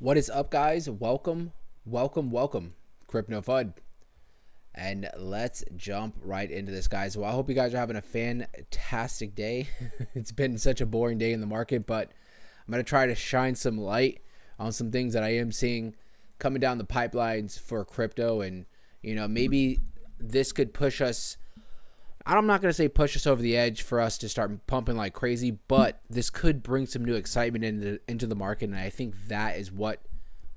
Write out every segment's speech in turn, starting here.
What is up, guys? Welcome, Crypto FUD. And let's jump right into this, guys. Well, I hope you guys are having a fantastic day. It's been such a boring day in the market, but I'm going to try to shine some light on some things that I am seeing coming down the pipelines for crypto. And, maybe this could push us. I'm not going to say push us over the edge for us to start pumping like crazy, but this could bring some new excitement into the market. And I think that is what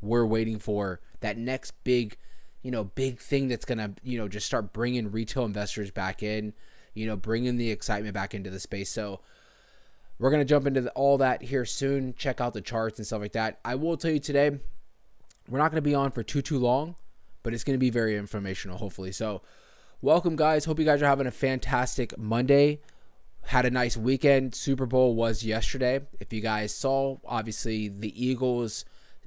we're waiting for. That next big thing that's going to, just start bringing retail investors back in, bringing the excitement back into the space. So we're going to jump into all that here soon. Check out the charts and stuff like that. I will tell you today, we're not going to be on for too long, but it's going to be very informational, hopefully. So welcome, guys. Hope you guys are having a fantastic Monday. Had a nice weekend. Super Bowl was yesterday. If you guys saw, obviously, the Eagles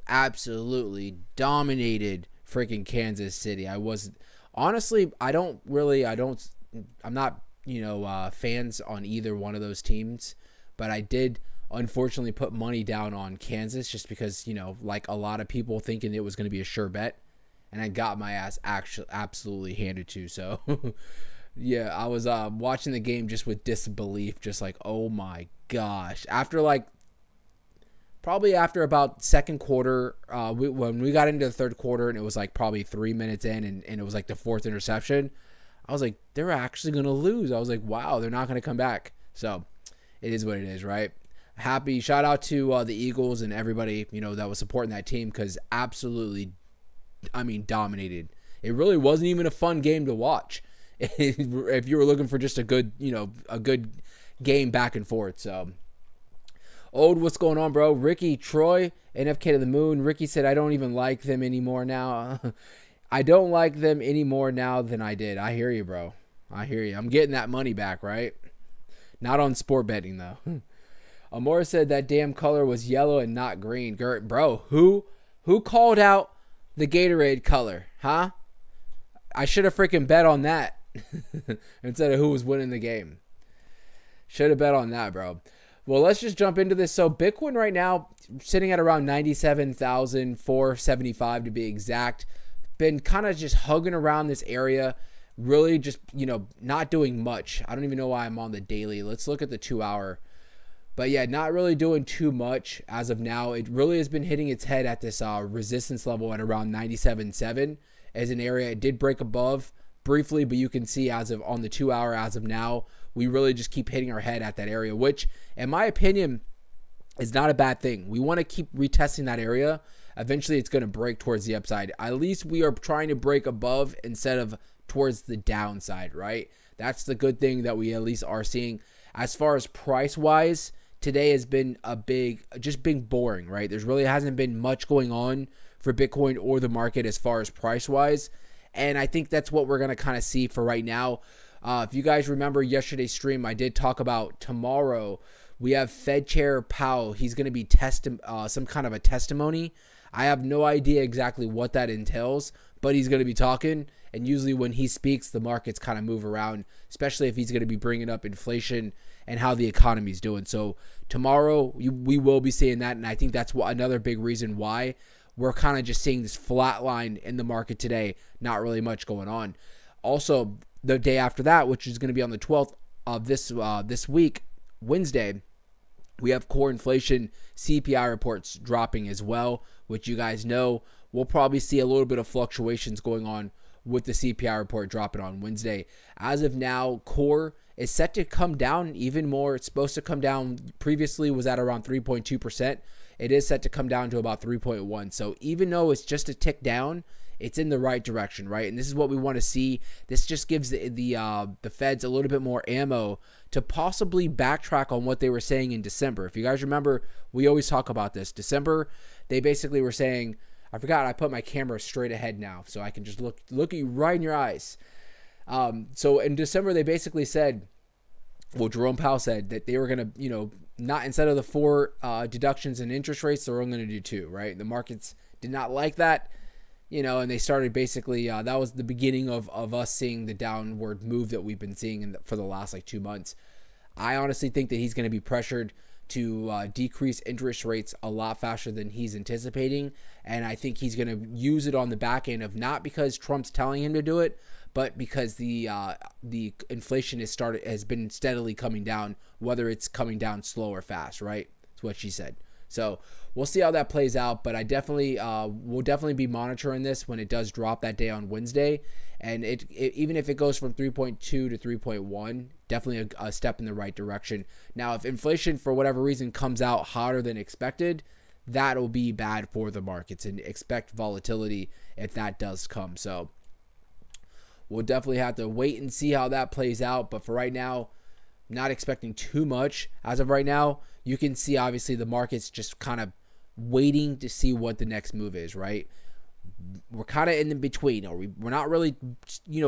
absolutely dominated freaking Kansas City. I'm not, fans on either one of those teams, but I did unfortunately put money down on Kansas just because, like a lot of people thinking it was going to be a sure bet. And I got my ass actually absolutely handed to. So, yeah, I was watching the game just with disbelief, just like, oh my gosh. Probably after about second quarter, when we got into the third quarter and it was like probably 3 minutes in and it was like the fourth interception, I was like, they're actually going to lose. I was like, wow, they're not going to come back. So, it is what it is, right? Happy shout out to the Eagles and everybody, that was supporting that team because absolutely dominated. It really wasn't even a fun game to watch if you were looking for just a good game back and forth. So, what's going on, bro? Ricky, Troy, NFK to the moon. Ricky said, I don't even like them anymore now. I don't like them any more now than I did. I hear you, bro. I hear you. I'm getting that money back, right? Not on sport betting, though. Amora said that damn color was yellow and not green. Bro, who called out the Gatorade color, huh? I should have freaking bet on that instead of who was winning the game. Should have bet on that, bro. Well, let's just jump into this. So Bitcoin right now sitting at around 97,475 to be exact. Been kind of just hugging around this area. Really just, not doing much. I don't even know why I'm on the daily. Let's look at the 2 hour. But yeah, not really doing too much as of now. It really has been hitting its head at this resistance level at around 97.7 as an area. It did break above briefly, but you can see as of on the 2 hour as of now, we really just keep hitting our head at that area, which in my opinion is not a bad thing. We want to keep retesting that area. Eventually it's going to break towards the upside. At least we are trying to break above instead of towards the downside, right? That's the good thing that we at least are seeing. As far as price wise, today has been just being boring, right? There's really hasn't been much going on for Bitcoin or the market as far as price wise. And I think that's what we're going to kind of see for right now. If you guys remember yesterday's stream, I did talk about tomorrow. We have Fed Chair Powell. He's going to be some kind of a testimony. I have no idea exactly what that entails, but he's going to be talking. And usually when he speaks, the markets kind of move around, especially if he's going to be bringing up inflation and how the economy's doing. So tomorrow we will be seeing that, and I think that's another big reason why we're kind of just seeing this flat line in the market today, not really much going on. Also, the day after that, which is going to be on the 12th of this week, Wednesday, we have core inflation CPI reports dropping as well, which you guys know we'll probably see a little bit of fluctuations going on with the CPI report dropping on Wednesday. As of now, core is set to come down even more. It's supposed to come down. Previously was at around 3.2%. It is set to come down to about 3.1. So even though it's just a tick down, it's in the right direction, right? And this is what we want to see. This just gives the Feds a little bit more ammo to possibly backtrack on what they were saying in December. If you guys remember, we always talk about this. December, they basically were saying, I forgot I put my camera straight ahead now so I can just look at you right in your eyes. So in December, they basically said, well, Jerome Powell said that they were going to, not instead of the 4 deductions in interest rates, they're only going to do 2, right? The markets did not like that, and they started basically, that was the beginning of us seeing the downward move that we've been seeing for the last 2 months. I honestly think that he's going to be pressured to decrease interest rates a lot faster than he's anticipating. And I think he's going to use it on the back end of not because Trump's telling him to do it, but because the inflation has been steadily coming down, whether it's coming down slow or fast, right? That's what she said. So we'll see how that plays out, but I definitely will definitely be monitoring this when it does drop that day on Wednesday. And it even if it goes from 3.2 to 3.1, definitely a step in the right direction. Now, if inflation for whatever reason comes out hotter than expected, that'll be bad for the markets, and expect volatility if that does come. So we'll definitely have to wait and see how that plays out. But for right now, not expecting too much as of right now. You can see obviously the market's just kind of waiting to see what the next move is, right? We're kind of in the between. We're not really,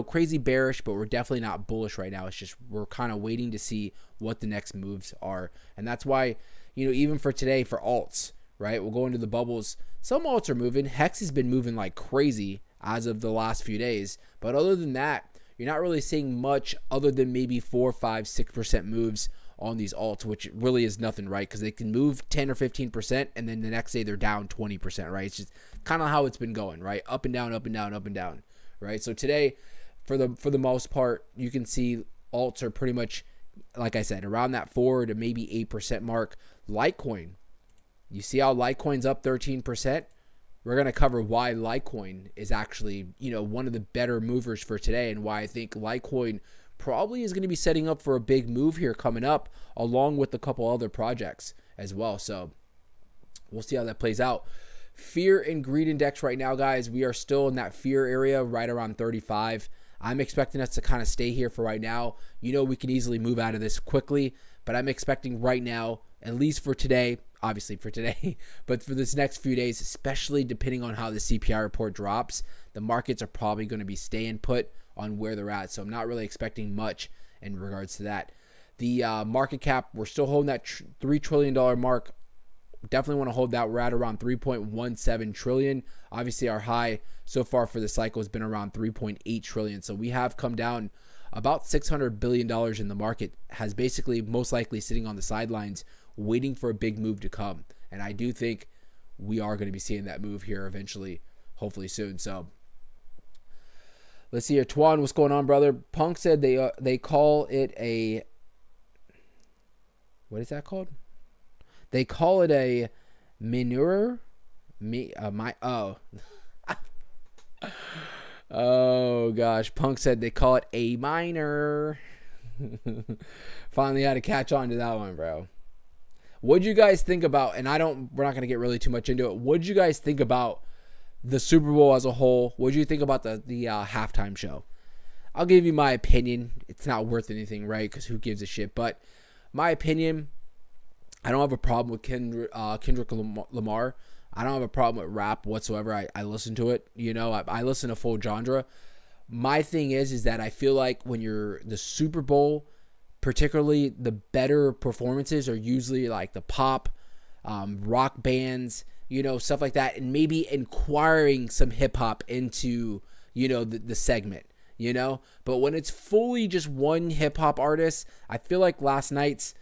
crazy bearish, but we're definitely not bullish right now. It's just we're kind of waiting to see what the next moves are. And that's why, even for today, for alts, right? We'll go into the bubbles. Some alts are moving. Hex has been moving like crazy as of the last few days. But other than that, you're not really seeing much other than maybe 4, 5, 6% moves on these alts, which really is nothing, right? Because they can move 10 or 15%, and then the next day they're down 20%, right? It's just kind of how it's been going, right? Up and down, up and down, up and down, right? So today, for the most part, you can see alts are pretty much, like I said, around that 4 to maybe 8% mark. Litecoin, you see how Litecoin's up 13%? We're going to cover why Litecoin is actually, one of the better movers for today, and why I think Litecoin probably is going to be setting up for a big move here coming up, along with a couple other projects as well. So we'll see how that plays out. Fear and greed index right now, guys, we are still in that fear area right around 35. I'm expecting us to kind of stay here for right now. We can easily move out of this quickly, but I'm expecting right now, at least for today, obviously for today, but for this next few days, especially depending on how the CPI report drops, the markets are probably going to be staying put on where they're at. So I'm not really expecting much in regards to that. The market cap, we're still holding that $3 trillion mark. Definitely want to hold that. We're at around 3.17 trillion. Obviously, our high so far for the cycle has been around 3.8 trillion. So we have come down about $600 billion in the market, has basically most likely sitting on the sidelines waiting for a big move to come. And I do think we are going to be seeing that move here eventually, hopefully soon. So let's see here. Tuan, what's going on, brother? Punk said they call it a, what is that called? They call it a minor. Oh gosh. Punk said they call it a minor. Finally had to catch on to that one, bro. What'd you guys think about, and we're not going to get really too much into it. What'd you guys think about the Super Bowl as a whole? What'd you think about the halftime show? I'll give you my opinion. It's not worth anything, right? Because who gives a shit? But my opinion, I don't have a problem with Kendrick Lamar. I don't have a problem with rap whatsoever. I listen to it. I listen to full genre. My thing is that I feel like when you're the Super Bowl, particularly the better performances are usually like the pop, rock bands, stuff like that, and maybe inquiring some hip hop into, the segment, but when it's fully just one hip hop artist, I feel like last night's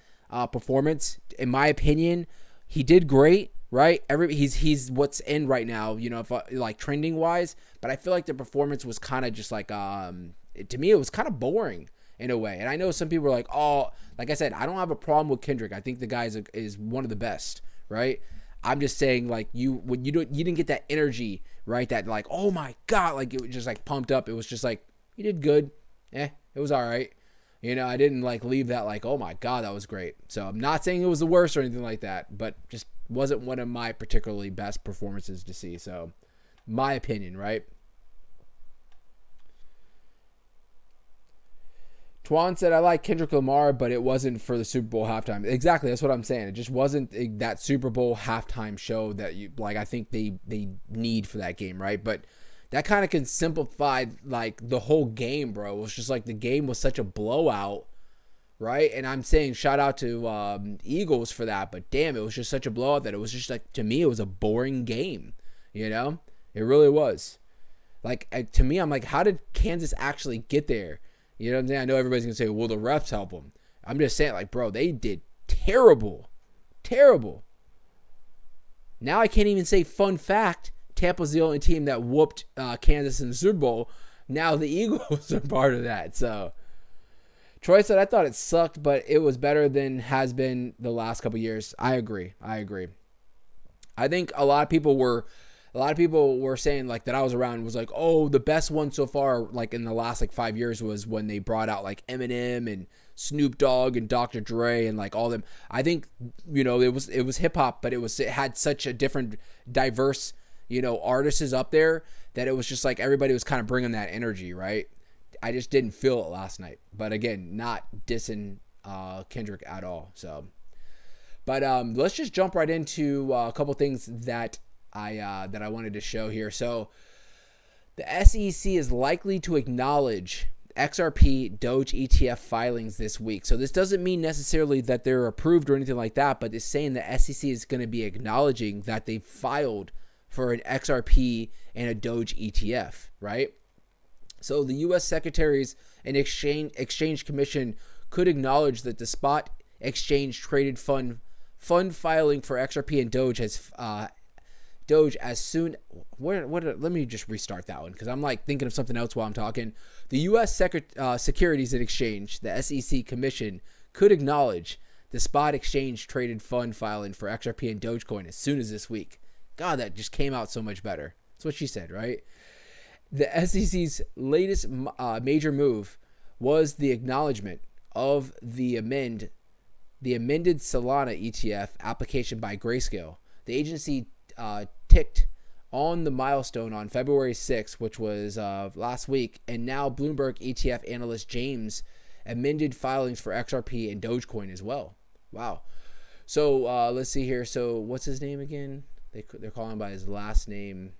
performance, in my opinion, he did great, right? He's what's in right now, if like trending wise, but I feel like the performance was kind of just like, to me, it was kind of boring in a way. And I know some people are like, oh, like I said, I don't have a problem with Kendrick. I think the guy is one of the best, right? I'm just saying, like, you didn't get that energy, right? That like, oh my God, like it was just like pumped up. It was just like, you did good. It was all right. I didn't like leave that like, oh my God, that was great. So I'm not saying it was the worst or anything like that, but just wasn't one of my particularly best performances to see. So my opinion, right? Tuan said, I like Kendrick Lamar, but it wasn't for the Super Bowl halftime. Exactly. That's what I'm saying. It just wasn't that Super Bowl halftime show that I think they need for that game, right? But that kind of can simplify like the whole game, bro. It was just like the game was such a blowout, right? And I'm saying shout out to Eagles for that, but damn, it was just such a blowout that it was just like, to me, it was a boring game, It really was. Like, to me, I'm like, how did Kansas actually get there? You know what I'm saying? I know everybody's going to say, well, the refs help them. I'm just saying, like, bro, they did terrible. Terrible. Now I can't even say fun fact. Tampa's the only team that whooped Kansas in the Super Bowl. Now the Eagles are part of that. So Troy said, I thought it sucked, but it was better than has been the last couple years. I agree. I think a lot of people were saying like that I was around was like, oh, the best one so far, like in the last like 5 years was when they brought out like Eminem and Snoop Dogg and Dr. Dre and like all them. I think, it was hip hop, but it had such a different diverse, artists up there that it was just like everybody was kind of bringing that energy, right? I just didn't feel it last night. But again, not dissing Kendrick at all. So, but let's just jump right into a couple things that I wanted to show here. So the SEC is likely to acknowledge XRP Doge ETF filings this week. So this doesn't mean necessarily that they're approved or anything like that, but it's saying the SEC is going to be acknowledging that they filed for an XRP and a Doge ETF, right? So the U.S. Secretaries and Exchange Commission could acknowledge that the spot exchange traded fund filing for XRP and Doge has Doge as soon. Let me just restart that one because I'm like thinking of something else while I'm talking. The U.S. Securities and Exchange, the SEC Commission, could acknowledge the spot exchange traded fund filing for XRP and Dogecoin as soon as this week. God, that just came out so much better. That's what she said, right? The SEC's latest major move was the acknowledgement of the amended Solana ETF application by Grayscale. The agency ticked on the milestone on February 6th, which was last week, and now Bloomberg ETF analyst James amended filings for XRP and Dogecoin as well. Wow. So let's see here. So what's his name again? They're calling him by his last name.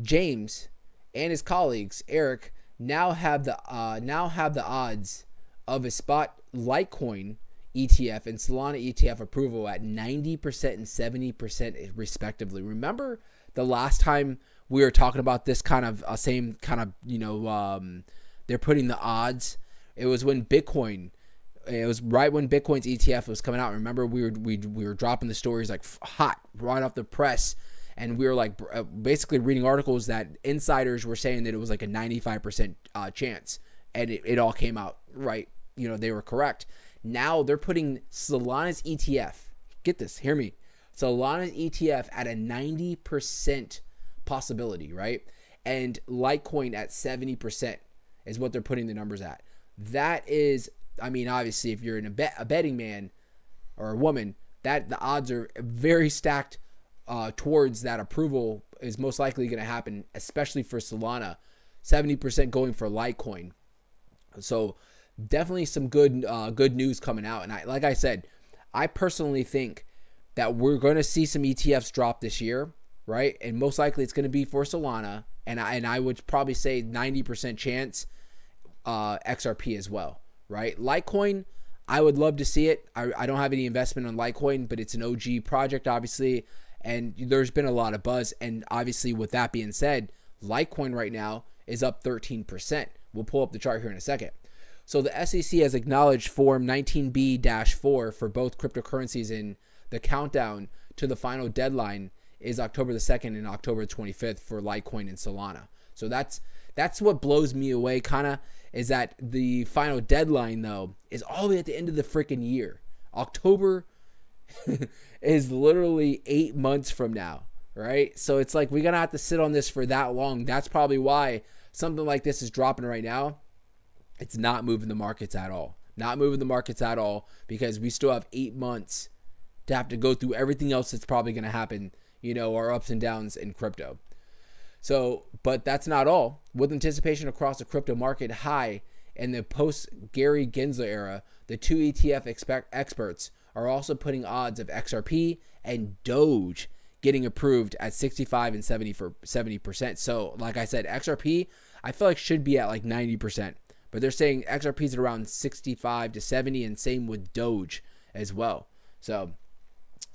James and his colleagues, Eric, now have the odds of a spot Litecoin ETF and Solana ETF approval at 90% and 70% respectively. Remember the last time we were talking about this kind of same kind of, they're putting the odds. It was when Bitcoin, it was right when Bitcoin's ETF was coming out. Remember we were dropping the stories like hot right off the press. And we were like basically reading articles that insiders were saying that it was like a 95% chance. And it all came out right. They were correct. Now they're putting Solana's ETF. Get this, hear me. Solana's ETF at a 90% possibility, right? And Litecoin at 70% is what they're putting the numbers at. That is, obviously, if you're a betting man or a woman, that the odds are very stacked towards that approval is most likely going to happen, especially for Solana. 70% going for Litecoin. So definitely some good news coming out. And like I said, I personally think that we're going to see some ETFs drop this year, right? And most likely it's going to be for Solana. And I would probably say 90% chance XRP as well, right? Litecoin, I would love to see it. I don't have any investment on Litecoin, but it's an OG project, obviously. And there's been a lot of buzz. And obviously, with that being said, Litecoin right now is up 13%. We'll pull up the chart here in a second. So the SEC has acknowledged Form 19B-4 for both cryptocurrencies, and the countdown to the final deadline is October the 2nd and October the 25th for Litecoin and Solana. So that's what blows me away, kind of, is that the final deadline, though, is all the way at the end of the freaking year. October is literally 8 months from now, right? So it's like we're going to have to sit on this for that long. That's probably why something like this is dropping right now. It's not moving the markets at all. Not moving the markets at all because we still have 8 months to have to go through everything else that's probably going to happen, our ups and downs in crypto. So, but that's not all. With anticipation across the crypto market high in the post-Gary Gensler era, the two ETF experts are also putting odds of XRP and Doge getting approved at 65 and 70%. So, like I said, XRP, I feel like should be at like 90%. But they're saying XRP is around 65 to 70, and same with Doge as well. So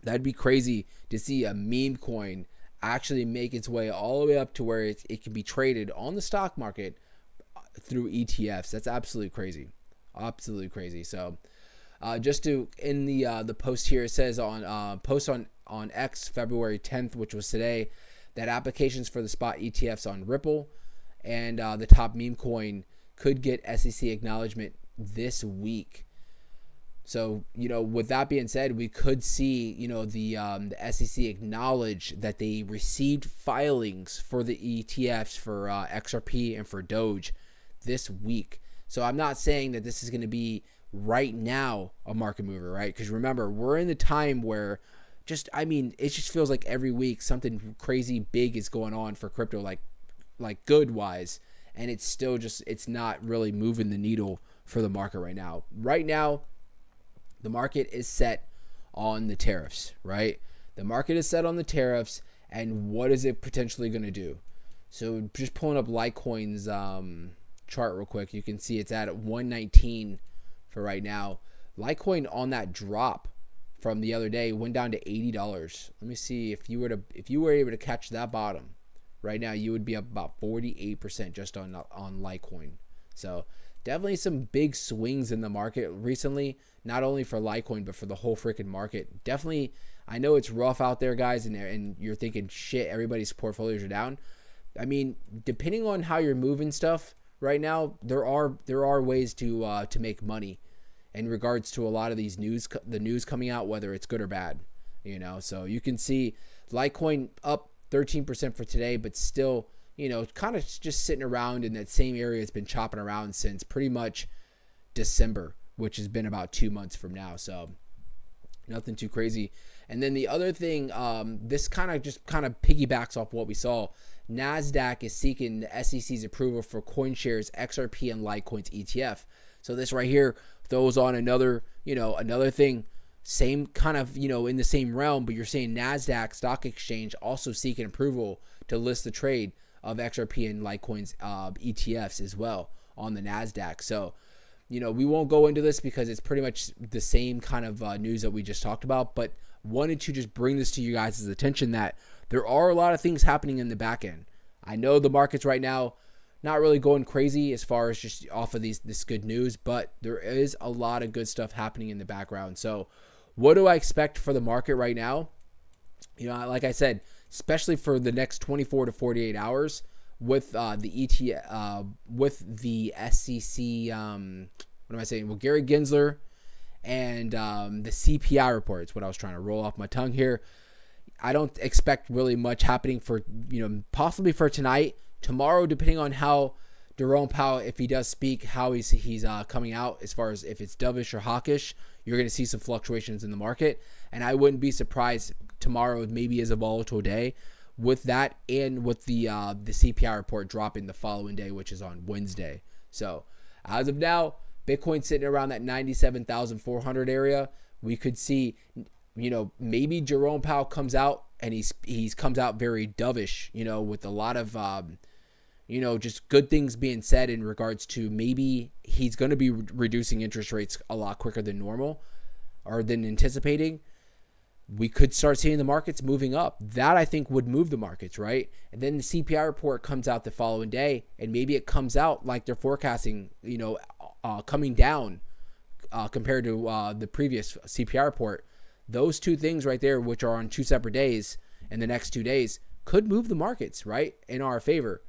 that'd be crazy to see a meme coin actually make its way all the way up to where it can be traded on the stock market through ETFs. That's absolutely crazy. Absolutely crazy. So Just to in the post here, it says on post on X February 10th, which was today, that applications for the spot ETFs on Ripple and the top meme coin could get SEC acknowledgement this week. So, with that being said, we could see, the SEC acknowledge that they received filings for the ETFs for XRP and for Doge this week. So I'm not saying that this is going to be right now a market mover, right? Because remember, we're in the time where it just feels like every week something crazy big is going on for crypto, like good wise. And it's still it's not really moving the needle for the market right now. Right now, the market is set on the tariffs, right? The market is set on the tariffs, and what is it potentially going to do? So just pulling up Litecoin's chart real quick, you can see it's at 119 for right now. Litecoin on that drop from the other day went down to $80. Let me see if you were able to catch that bottom right now, you would be up about 48% just on Litecoin. So definitely some big swings in the market recently, not only for Litecoin, but for the whole freaking market. Definitely, I know it's rough out there, guys, and you're thinking, shit, everybody's portfolios are down. I mean, depending on how you're moving stuff right now, there are ways to make money in regards to a lot of these the news coming out, whether it's good or bad. So you can see Litecoin up 13% for today, but still, kind of just sitting around in that same area it's been chopping around since pretty much December, which has been about 2 months from now. So nothing too crazy. And then the other thing, this kind of piggybacks off what we saw. NASDAQ is seeking the SEC's approval for CoinShares XRP and Litecoin's ETF. So this right here throws on another thing, same kind of, in the same realm, but you're saying NASDAQ stock exchange also seeking approval to list the trade of XRP and Litecoin's ETFs as well on the NASDAQ. So, we won't go into this because it's pretty much the same kind of news that we just talked about, but wanted to just bring this to you guys' attention that there are a lot of things happening in the back end. I know the markets right now not really going crazy as far as just off of this good news, but there is a lot of good stuff happening in the background. So what do I expect for the market right now? Like I said, especially for the next 24 to 48 hours with the ETF, with the SEC, what am I saying? Well, Gary Gensler and the CPI report is what I was trying to roll off my tongue here. I don't expect really much happening for, possibly for tonight. Tomorrow, depending on how Jerome Powell, if he does speak, how he's coming out as far as if it's dovish or hawkish, you're going to see some fluctuations in the market. And I wouldn't be surprised tomorrow maybe is a volatile day with that and with the CPI report dropping the following day, which is on Wednesday. So as of now, Bitcoin sitting around that 97,400 area. We could see, maybe Jerome Powell comes out and he's comes out very dovish, with a lot of, just good things being said in regards to maybe he's going to be reducing interest rates a lot quicker than normal or than anticipating. We could start seeing the markets moving up. That, I think, would move the markets, right? And then the CPI report comes out the following day, and maybe it comes out like they're forecasting, coming down compared to the previous CPI report. Those two things right there, which are on two separate days in the next 2 days, could move the markets, right, in our favor.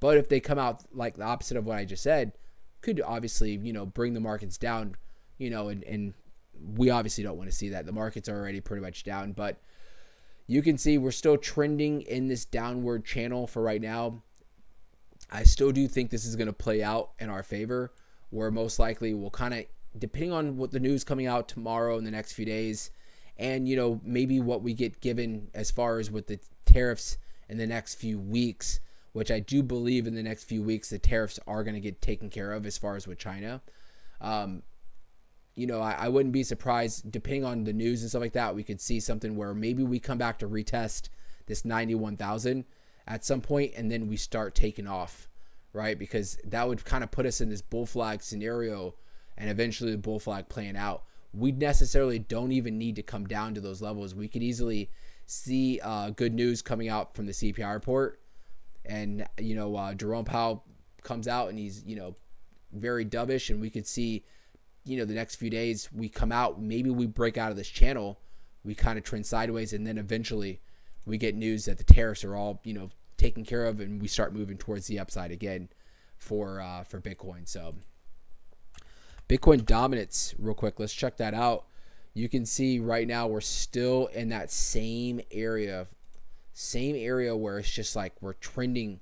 But if they come out like the opposite of what I just said, could obviously, bring the markets down, and we obviously don't want to see that. The markets are already pretty much down, but you can see we're still trending in this downward channel for right now. I still do think this is going to play out in our favor, where most likely we'll kind of, depending on what the news coming out tomorrow in the next few days, and, maybe what we get given as far as with the tariffs in the next few weeks, which I do believe in the next few weeks, the tariffs are going to get taken care of as far as with China. I wouldn't be surprised, depending on the news and stuff like that, we could see something where maybe we come back to retest this 91,000 at some point, and then we start taking off, right? Because that would kind of put us in this bull flag scenario, and eventually the bull flag playing out. We necessarily don't even need to come down to those levels. We could easily see good news coming out from the CPI report, and Jerome Powell comes out and he's very dovish, and we could see the next few days we come out, maybe we break out of this channel, we kind of trend sideways, and then eventually we get news that the tariffs are all, taken care of, and we start moving towards the upside again for Bitcoin. So Bitcoin dominance, real quick, let's check that out. You can see right now we're still in that same area where it's just like we're trending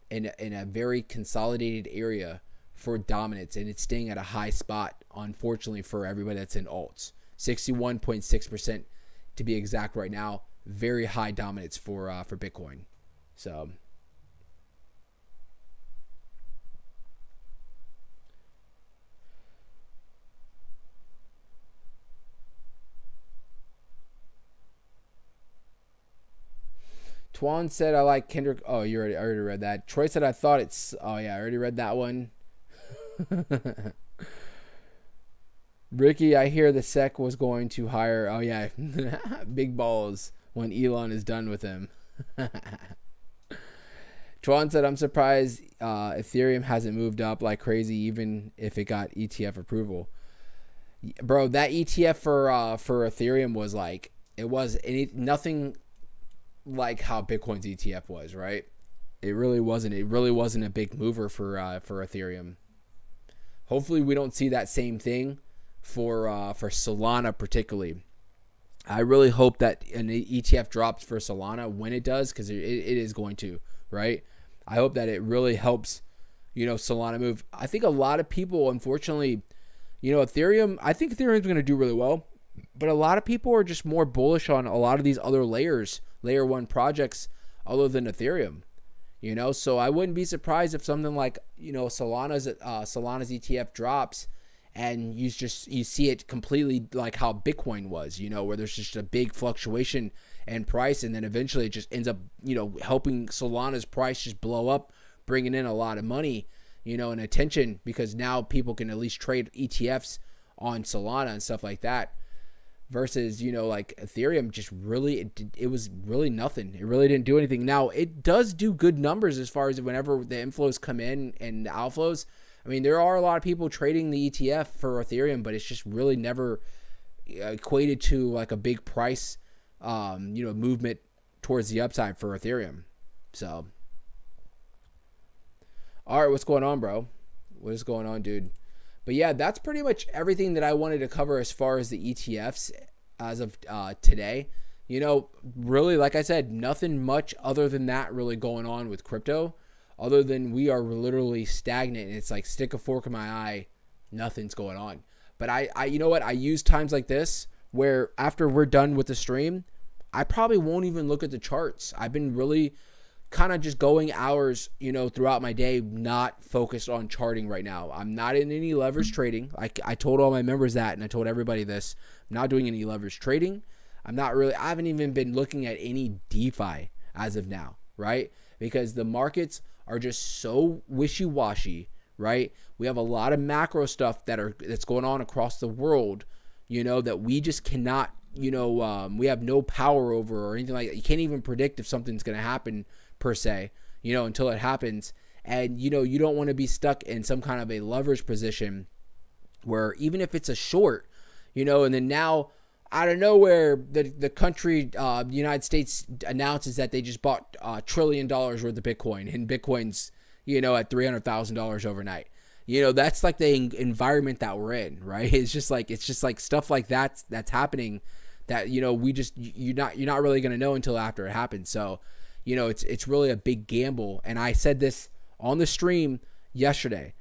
in a very consolidated area for dominance, and it's staying at a high spot, unfortunately, for everybody that's in alts. 61.6% to be exact right now. Very high dominance for Bitcoin. So Twan said, I like Kendrick. Oh, I already read that. Troy said, I thought it's. Oh, yeah, I already read that one. Ricky, I hear the SEC was going to hire. Oh, yeah. Big balls when Elon is done with him. Twan said, I'm surprised Ethereum hasn't moved up like crazy, even if it got ETF approval. Bro, that ETF for Ethereum was like, it was nothing like how Bitcoin's ETF was, right? It really wasn't. It really wasn't a big mover for Ethereum. Hopefully, we don't see that same thing for Solana particularly. I really hope that an ETF drops for Solana when it does, because it is going to, right? I hope that it really helps, Solana move. I think a lot of people, unfortunately, Ethereum, I think Ethereum's going to do really well, but a lot of people are just more bullish on a lot of these other layer one projects other than Ethereum, so I wouldn't be surprised if something like, Solana's ETF drops, and you see it completely like how Bitcoin was, where there's just a big fluctuation in price, and then eventually it just ends up, helping Solana's price just blow up, bringing in a lot of money, and attention, because now people can at least trade ETFs on Solana and stuff like that. Versus, like Ethereum, just really, it was really nothing. It really didn't do anything. Now, it does do good numbers as far as whenever the inflows come in and the outflows. I mean, there are a lot of people trading the ETF for Ethereum, but it's just really never equated to like a big price, movement towards the upside for Ethereum. So, all right, what's going on, bro? What is going on, dude? But yeah, that's pretty much everything that I wanted to cover as far as the ETFs as of today. Really, like I said, nothing much other than that really going on with crypto, other than we are literally stagnant, and it's like stick a fork in my eye, nothing's going on. But I you know what? I use times like this where after we're done with the stream, I probably won't even look at the charts. I've been really kind of just going hours, throughout my day, not focused on charting right now. I'm not in any leverage trading. I told all my members that, and I told everybody this. I'm not doing any leverage trading. I haven't even been looking at any DeFi as of now, right? Because the markets are just so wishy-washy, right? We have a lot of macro stuff that's going on across the world, that we just cannot, we have no power over or anything like that. You can't even predict if something's going to happen per se, until it happens. And, you don't want to be stuck in some kind of a leverage position where even if it's a short, and then now out of nowhere, the country, the United States announces that they just bought $1 trillion worth of Bitcoin, and Bitcoin's, at $300,000 overnight. That's like the environment that we're in, right? It's just like stuff like that's happening that, you're not really going to know until after it happens. So, it's really a big gamble. And I said this on the stream yesterday.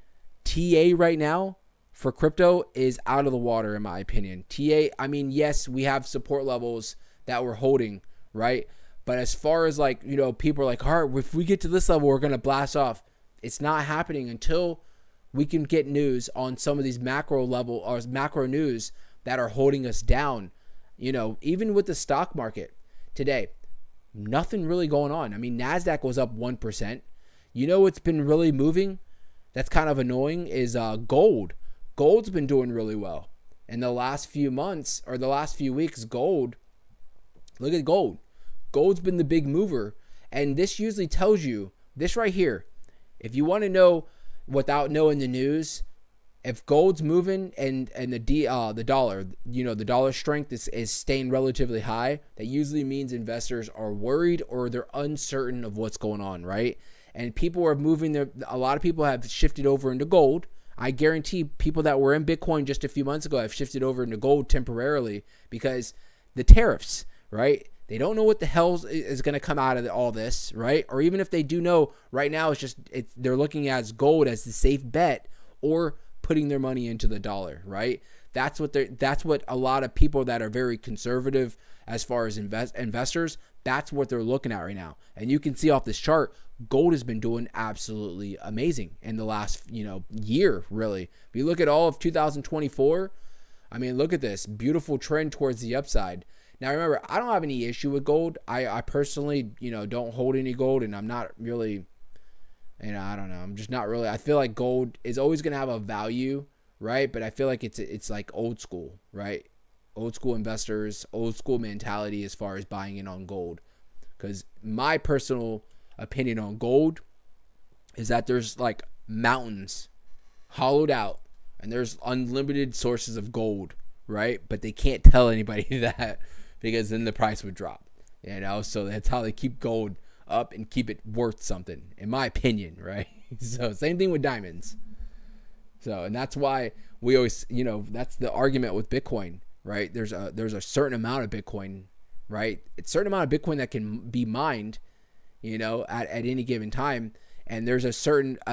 TA right now for crypto is out of the water, in my opinion. TA, I mean, yes, we have support levels that we're holding, right? But as far as like, people are like, all right, if we get to this level, we're going to blast off. It's not happening until we can get news on some of these macro level or macro news that are holding us down. Even with the stock market today, nothing really going on. I mean, NASDAQ was up 1%. What's been really moving that's kind of annoying is gold. Gold's been doing really well. In the last few months or the last few weeks, look at gold. Gold's been the big mover. And this usually tells you, this right here, if you want to know without knowing the news, If gold's moving and the dollar, the dollar strength is staying relatively high, that usually means investors are worried or they're uncertain of what's going on, right? And people are moving a lot of people have shifted over into gold. I guarantee people that were in Bitcoin just a few months ago have shifted over into gold temporarily because the tariffs, right? They don't know what the hell is going to come out of all this, right? Or even if they do know, right now they're looking at gold as the safe bet or putting their money into the dollar, right? That's what a lot of people that are very conservative as far as investors, that's what they're looking at right now. And you can see off this chart, gold has been doing absolutely amazing in the last, year, really. If you look at all of 2024, I mean, look at this beautiful trend towards the upside. Now, remember, I don't have any issue with gold. I personally, don't hold any gold, and I'm not really, I don't know. I'm just not really. I feel like gold is always going to have a value, right? But I feel like it's like old school, right? Old school investors, old school mentality as far as buying in on gold. Because my personal opinion on gold is that there's like mountains hollowed out, and there's unlimited sources of gold, right? But they can't tell anybody that because then the price would drop, So that's how they keep gold up and keep it worth something, in my opinion, right? So same thing with diamonds. So, and that's why we always, that's the argument with Bitcoin, right? There's a certain amount of Bitcoin, right? It's a certain amount of Bitcoin that can be mined, at any given time. And there's a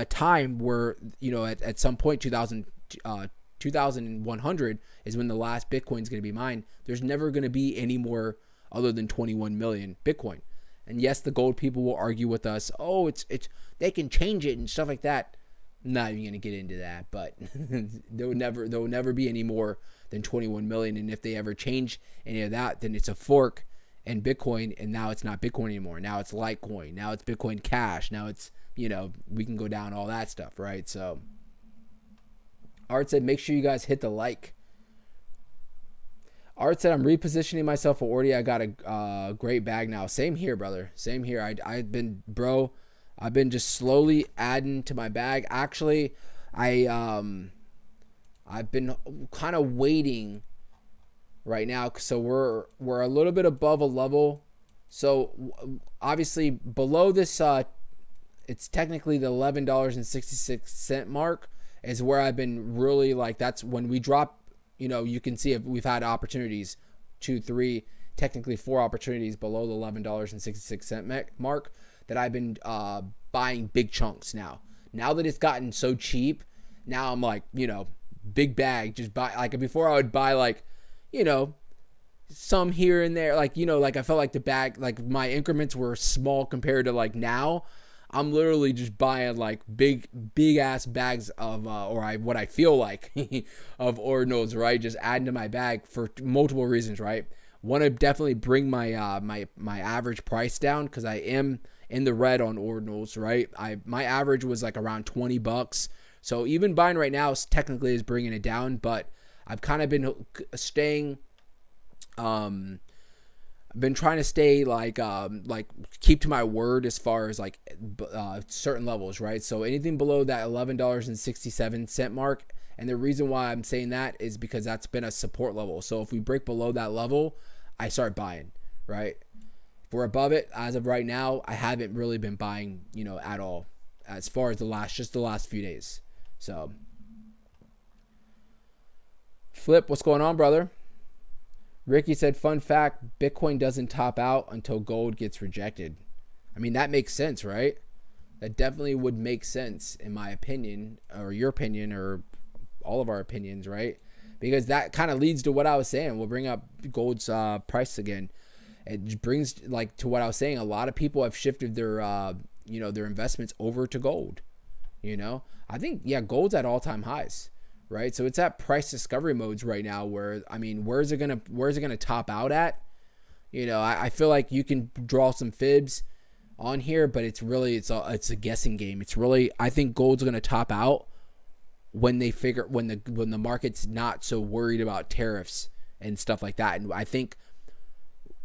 time where, at some point, 2100 is when the last Bitcoin is going to be mined. There's never going to be any more other than 21 million Bitcoin. And yes, the gold people will argue with us. Oh, it's they can change it and stuff like that. I'm not even going to get into that, but there will never be any more than 21 million. And if they ever change any of that, then it's a fork in Bitcoin, and now it's not Bitcoin anymore. Now it's Litecoin. Now it's Bitcoin Cash. Now it's, we can go down all that stuff, right? So Art said, make sure you guys hit the like. Art said, I'm repositioning myself for Ordi. I got a great bag now. Same here, brother. Same here. I've been just slowly adding to my bag. Actually, I've been kind of waiting right now. So we're a little bit above a level. So obviously below this, it's technically the $11.66 mark is where I've been really that's when we drop. You can see if we've had opportunities, 2, 3, technically 4 opportunities below the $11.66 mark that I've been buying big chunks now. Now that it's gotten so cheap, now I'm like, big bag, just buy. Like before I would buy some here and there. I felt like the bag, my increments were small compared to now. I'm literally just buying big ass bags of what I feel like of ordinals, right? Just adding to my bag for multiple reasons, right? Want to definitely bring my my average price down because I am in the red on ordinals, right? My average was around $20, so even buying right now technically is bringing it down, but I've kind of been staying. I've been trying to stay keep to my word as far as certain levels, right? So anything below that $11.67 mark, and the reason why I'm saying that is because that's been a support level. So if we break below that level, I start buying, right? If we're above it, as of right now, I haven't really been buying, at all, as far as the last few days. So, Flip, what's going on, brother? Ricky said, fun fact, Bitcoin doesn't top out until gold gets rejected. I mean, that makes sense, right? That definitely would make sense, in my opinion, or your opinion, or all of our opinions, right? Because that kind of leads to what I was saying. We'll bring up gold's price again. It brings to what I was saying. A lot of people have shifted their their investments over to gold. I think gold's at all-time highs. Right, so it's at price discovery modes right now. Where where's it gonna top out at? I feel like you can draw some fibs on here, but it's a guessing game. It's really, I think gold's gonna top out when the market's not so worried about tariffs and stuff like that. And I think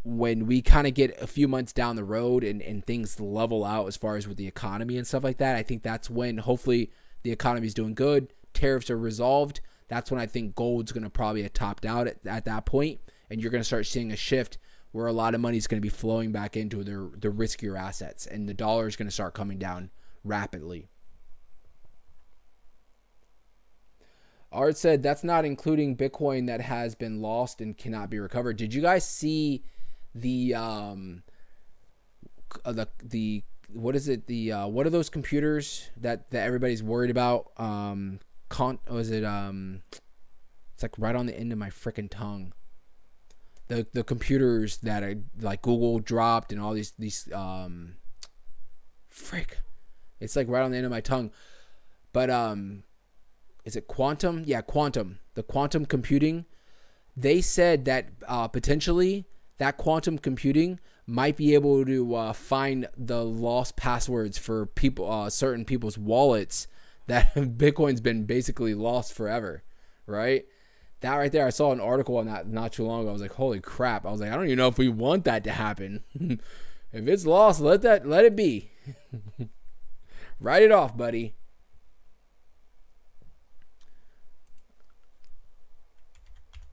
when we kind of get a few months down the road and things level out as far as with the economy and stuff like that, I think that's when hopefully the economy is doing good. tariffs are resolved, that's when I think gold's going to probably have topped out at that point, and you're going to start seeing a shift where a lot of money is going to be flowing back into the riskier assets, and the dollar is going to start coming down rapidly. Art said that's not including Bitcoin that has been lost and cannot be recovered. Did you guys see the what is it? What are those computers that everybody's worried about? It's like right on the end of my freaking tongue. The computers that are like Google dropped and all these it's like right on the end of my tongue. But is it quantum? Yeah, quantum. The quantum computing. They said that potentially that quantum computing might be able to find the lost passwords for people, certain people's wallets that Bitcoin's been basically lost forever, right? That right there, I saw an article on that not too long ago. I was like, holy crap. I was like, I don't even know if we want that to happen. If it's lost, let it be. Write it off, buddy.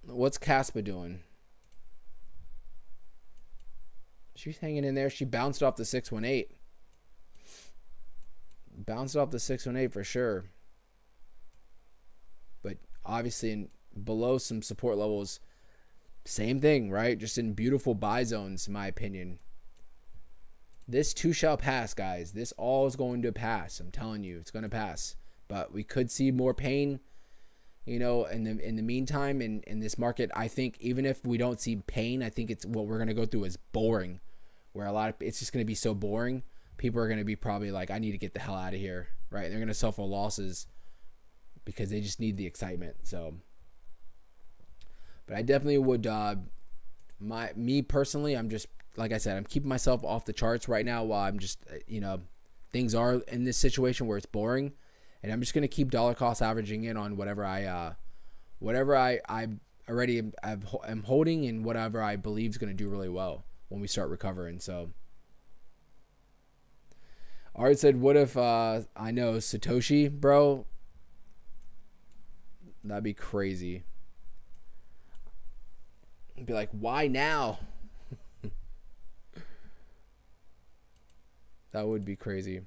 What's Caspa doing? She's hanging in there. She bounced off the 618. Bounced off the 618 for sure. But obviously below some support levels, same thing, right? Just in beautiful buy zones, in my opinion. This too shall pass, guys. This all is going to pass. I'm telling you, it's going to pass. But we could see more pain, in the meantime, in this market. I think even if we don't see pain, I think it's what we're going to go through is boring, where it's just going to be so boring. People are going to be probably like, I need to get the hell out of here, right? They're going to suffer losses because they just need the excitement. So, but I definitely would, me personally, I'm just, like I said, I'm keeping myself off the charts right now while I'm just, things are in this situation where it's boring. And I'm just going to keep dollar cost averaging in on whatever I already am holding and whatever I believe is going to do really well when we start recovering. So Art said, what if I know Satoshi, bro? That'd be crazy. I'd be like, why now? That would be crazy.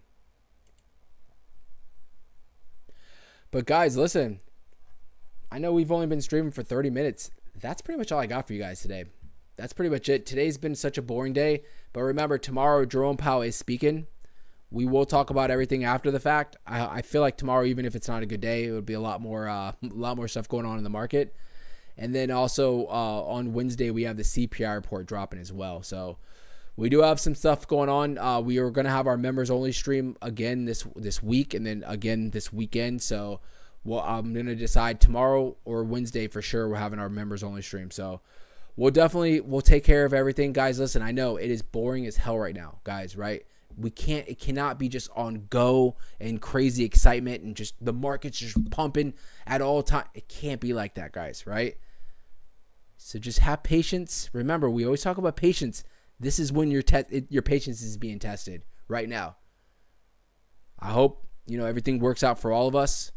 But guys, listen, I know we've only been streaming for 30 minutes. That's pretty much all I got for you guys today. That's pretty much it. Today's been such a boring day. But remember, tomorrow Jerome Powell is speaking. We will talk about everything after the fact. I feel like tomorrow, even if it's not a good day, it would be a lot more stuff going on in the market. And then also on Wednesday, we have the CPI report dropping as well. So we do have some stuff going on. We are going to have our members only stream again this week and then again this weekend. So I'm going to decide tomorrow or Wednesday for sure we're having our members only stream. So we'll take care of everything. Guys, listen, I know it is boring as hell right now, guys, right? It cannot be just on go and crazy excitement and just the market's just pumping at all time. It can't be like that, guys, right? So just have patience. Remember, we always talk about patience. This is when your patience is being tested right now. I hope, everything works out for all of us.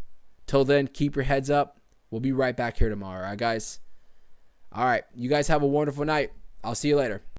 Till then, keep your heads up. We'll be right back here tomorrow. All right, guys? All right. You guys have a wonderful night. I'll see you later.